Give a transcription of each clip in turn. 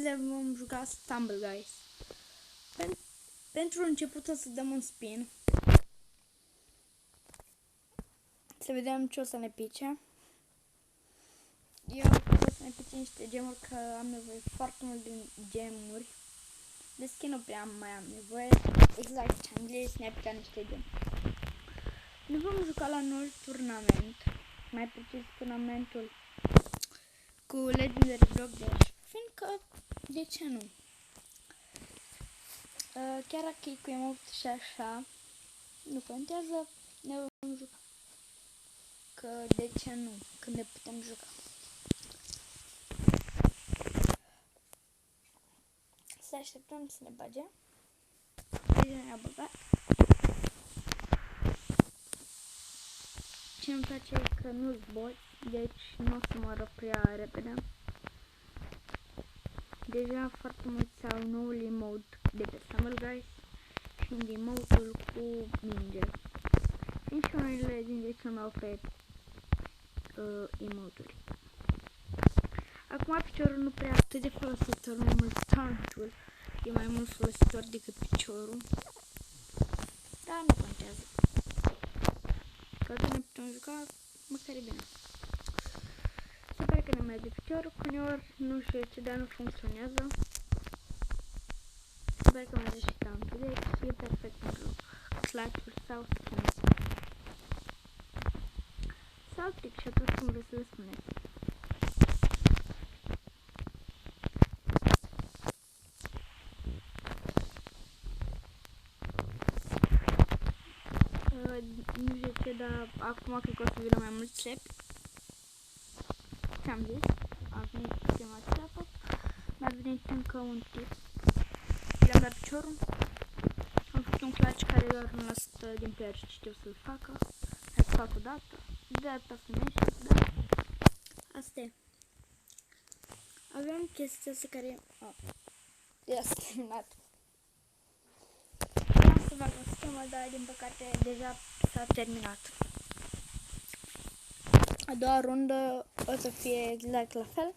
le vom juca Stumble Guys. Pentru început o să dăm un spin. Să vedem ce o să ne pice. Eu o să ne pice niște gemuri, că am nevoie foarte mult de gemuri. De skin nu prea mai am nevoie. Exact ce am zis, ne-a picat niște gemuri. Ne vom juca la noul turnament. Mai precis turnamentul cu Legendary Block Dash. Fiindcă, de ce nu? Chiar dacă e cu emote și așa, nu contează, ne vom juca. Că de ce nu? Când ne putem juca. Să așteptăm să ne bage. Deja ne-a băgat. Ce îmi place e că nu-s bot, deci nu o să moară prea repede. Deja foarte mulți au noul emote de pe Stumble Guys și emote-ul cu minge. Fiind și unele dintre cele mai OP emote-uri. Acum piciorul nu prea atât de folositor, mai mult tauntul e mai mult folositor decât piciorul. Dar nu contează. Că ne putem juca, măcar e bine. Se pare că ne merge piciorul, că uneori nu știu ce, dar nu funcționează. Se pare că merge și tauntul, deci e perfect pentru clutch-uri sau skin. Sau trickshot-uri, cum vreți să le spuneți. Nu știu ce, dar acum cred că o să vină mai mult țepi. Ce-am zis? A venit prima țeapă. Mi-a venit încă un tip. Le-am dat piciorul. Am făcut un clutch care doar 1% din player știu să-l facă. Hai să fac o dată. De data să merge, da. Asta e. Aveam chestia asta care... Ia s-a terminat. Vreau să fac o schemă, dar din păcate deja s-a terminat. A doua rundă o să fie exact la fel.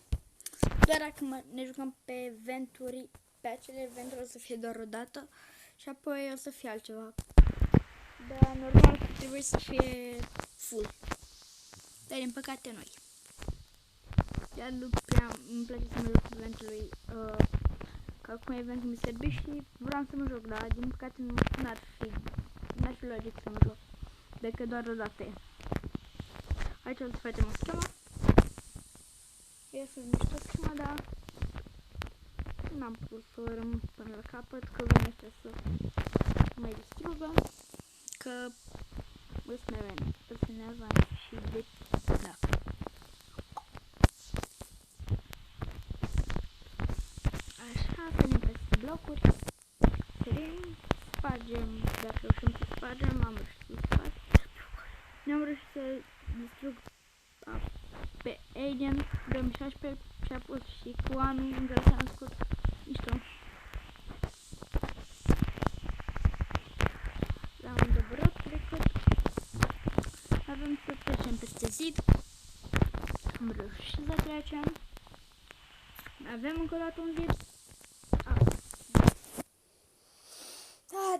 Doar dacă ne jucăm pe eventuri, pe acele eventuri o să fie doar o dată și apoi o să fie altceva. Dar normal că trebuie să fie full. Dar din păcate noi. Iar nu prea îmi place să mă joc cu eventului, că acum eventul Mr. Beast și vreau să mă joc, dar din păcate n-ar fi logic să mă joc, decât doar o dată. Aici o să facem o schemă. E să-ți mișto schema, dar n-am putut să o rămân până la capăt, că vine ăștia să mai distrugă, că îți ne și de... Da. Așa, venim peste blocuri, sărim, spargem, dacă reușim să spargem, am reușit să spargem. Ne-am reușit să distrug pe Aiden 2016 și a pus și cu anul în care s-a născut. Mișto. L-am doborât, trecut. Avem să trecem peste zid. Am reușit să trecem. Avem încă o dată un zid.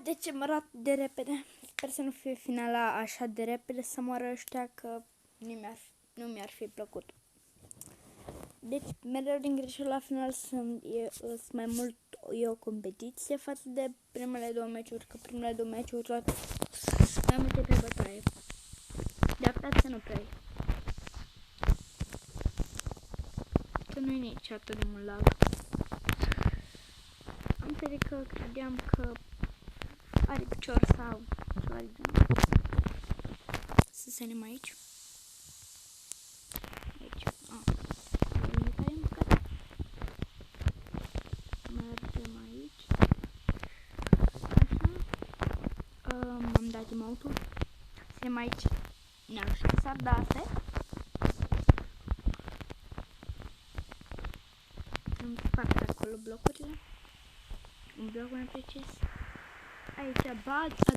De ce mă rat de repede? Sper să nu fie finala așa de repede, să moară ăștia, că nu mi-ar fi plăcut. Deci, mereu din greșeală la final sunt mai mult o competiție față de primele două meciuri, că primele două meciuri toate mai multe pe bătaie. De-a să nu prea e. Că nu e nici atât de mult lag. Am înțeleg că credeam că are picior sau ceva de genul. Să sărim aici. Aici. Care măcar. Mergem aici. Așa. Am dat emote-ul. Suntem aici. Ne-am reușit să sar, dar asta e. Îmi fac acolo blocurile. Un bloc mai precis. Aici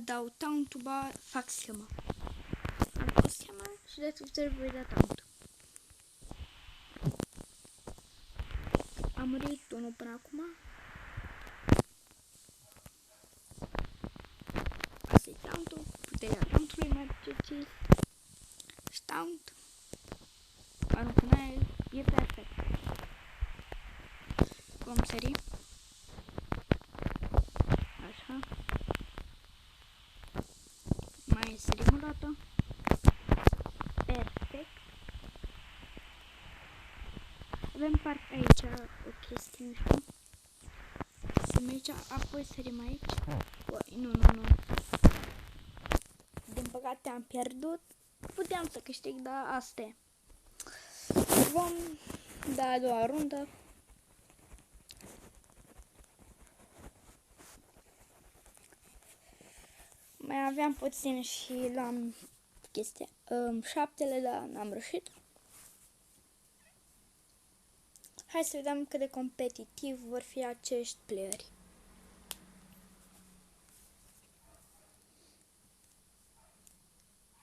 dau taunt-ul, fac schema. Am făcut schema și de tuturor voi da taunt. A murit unul demo până acum. Asta e tauntul. Puterea tauntului merge taunt. Aruncă în aer. E perfect. Vom sări. Așa. Mai sărim o dată. Perfect. Avem parcă aici o chestie, nu știu. Sărim aici, apoi sărim aici. Nu. Din păcate am pierdut. Puteam să câștig, dar asta e. Vom da a doua rundă. Mai aveam puțin și l-am chestia 7, dar n-am reușit. Hai să vedem cât de competitiv vor fi acești playeri.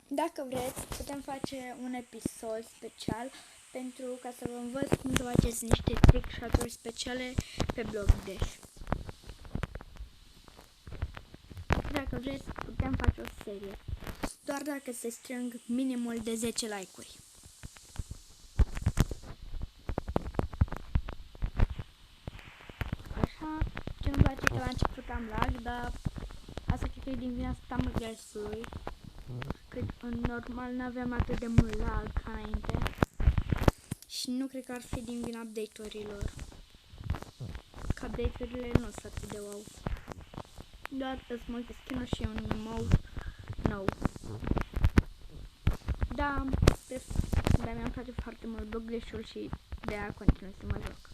Dacă vreți, putem face un episod special pentru ca să vă învăț cum să faceți niște trick shot-uri speciale pe Block Dash. Dacă vreți, putem face o serie. Doar dacă se strâng minimul de 10 like-uri. Așa, ce îmi place că la început am lag, dar asta cred că e din vina Stumbleguys-ului. Că în normal n-aveam atât de mult lag ca înainte. Și nu cred că ar fi din vina update-urilor. Că update-urile nu sunt atât de wow. Doar sunt multe skin-uri și un emote nou. Da, mi-am place foarte mult Block Dash-ul și de-aia continui să mă joc.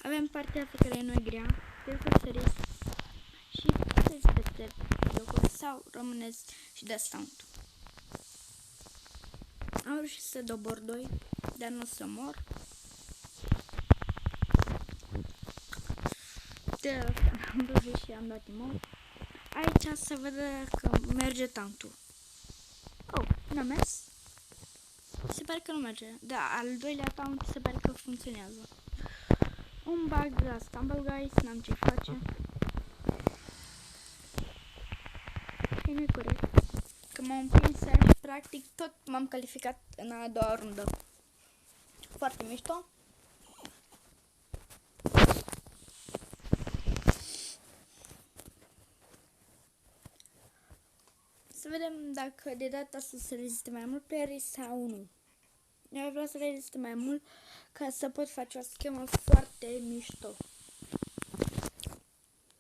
Avem partea asta care nu e grea, trebuie să săriți și puteți peste locuri sau rămâneți și dați taunt. Am reușit să dobor 2, dar nu o să mor. De asta am văzut și am dat emote. Aici se vede că merge tauntul. Oh, n-a mers? Se pare că nu merge. Da, al doilea taunt se pare că funcționează. Un bug la Stumbleguys, n-am ce face. Și nu-i corect. Că m-am împins și practic tot m-am calificat în a doua rundă. Foarte mișto. Să vedem dacă de data asta se reziste mai mult playeri sau nu. Eu vreau să reziste mai mult ca să pot face o schemă foarte mișto.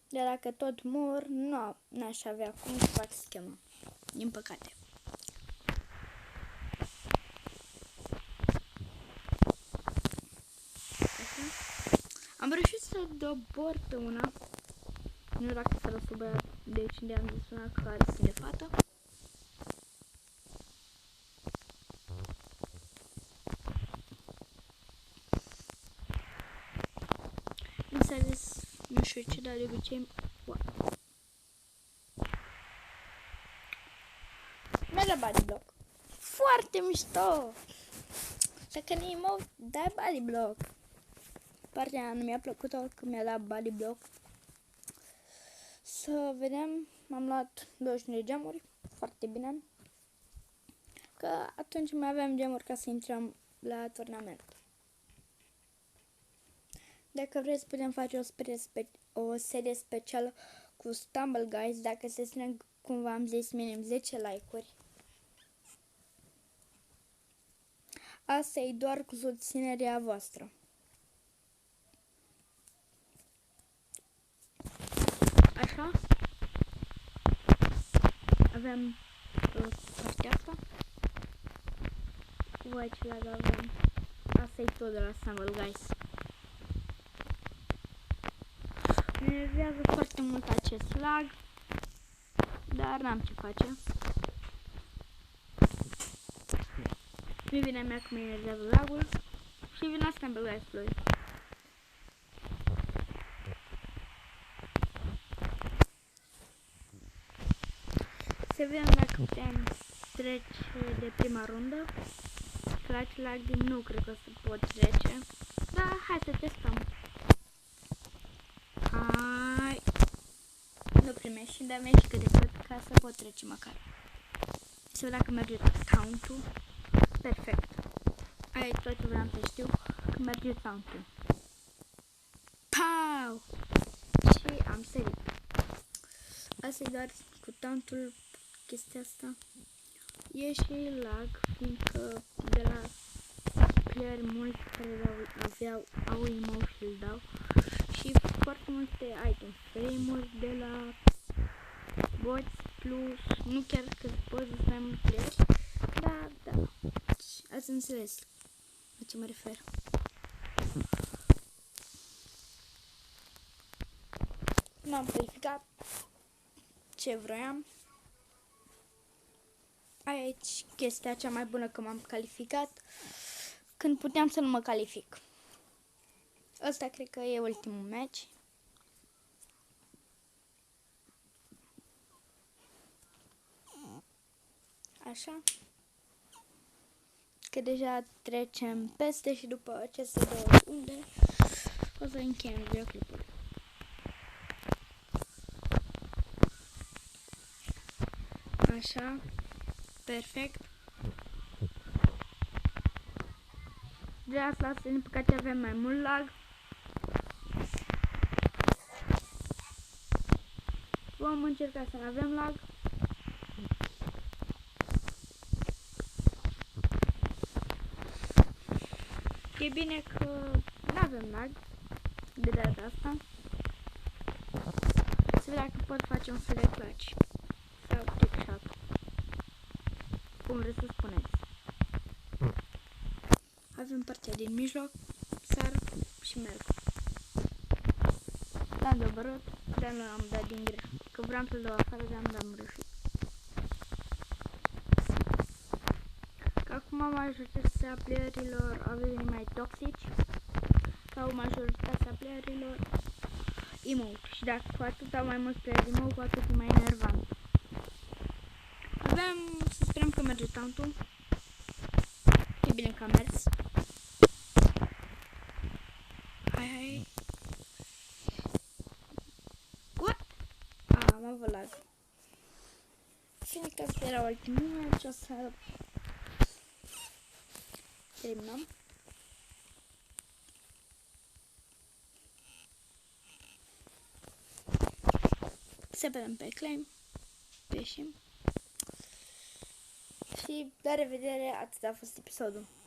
Dar dacă tot mor, nu n-aș avea cum să fac schemă. Din păcate. Așa. Am reușit să dobor pe una. Nu dacă să lăsă băiat, deci unde am zis una care sunt de fată. Mi s-a zis, nu știu ce, dar de obicei, merg la body block. Foarte mișto! Dacă nu emote, dai body block. Partea nu mi-a plăcut că mi-a dat body block. Să vedem, m-am luat 29 de gemuri, foarte bine. Că atunci mai aveam gemuri ca să intrăm la turnament. Dacă vreți, putem face o serie specială cu Stumbleguys, dacă se strâng, cum v-am zis, minim 10 like-uri. Asta e doar cu susținerea voastră. Așa. Avem partea asta. Cu acelea avem. Asta e tot de la Stumbleguys. Ne enervează foarte mult acest lag, dar n-am ce face. Nu vine mea că mă enervează lagul și vine Stumbleguys-ului. Să vedem dacă putem trece de prima rundă. că la celălalt game nu cred că o să pot trece. Dar hai să testăm. Hai. Nu primești și dă-mi și cât de cât ca să pot trece măcar. Să vedem dacă merge taunt-ul. Perfect. Aia e tot ce vreau să știu. Că merge taunt-ul. Pau! Și am sărit. Asta e doar cu taunt-ul chestia asta. E și lag, fiindcă de la player mulți care au emote și îl dau. Și foarte multe item frame-uri de la bots plus, nu chiar că poți să mai mulți playeri, dar da, ați înțeles la ce mă refer. M-am calificat ce vroiam. Aici chestia cea mai bună că m-am calificat când puteam să nu mă calific. Ăsta cred că e ultimul match. Așa. Că deja trecem peste și după aceste 2 runde o să încheiem videoclipul. Așa. Perfect. De asta, din păcate, avem mai mult lag. Vom încerca să nu avem lag. E bine că nu avem lag de data asta. Să vedem dacă pot face un fel de clutch sau trickshot, cum vreți să spuneți. Avem partea din mijloc, sar și merg. L-am dobărât, dar nu am dat din greș. Că vreau să-l dau afară, dar nu am reușit. Că acum majoritatea playerilor au devenit mai toxici. Sau majoritatea playerilor emote. Și dacă cu atât au mai mulți playeri emote, cu atât e mai enervant. Avem, să sperăm că merge taunt-ul. E bine că a mers. Hai. What? Am avut lag. Fine că asta era ultimul match, o să terminăm. Să vedem pe claim. Ieșim. Și la revedere, atât a fost episodul.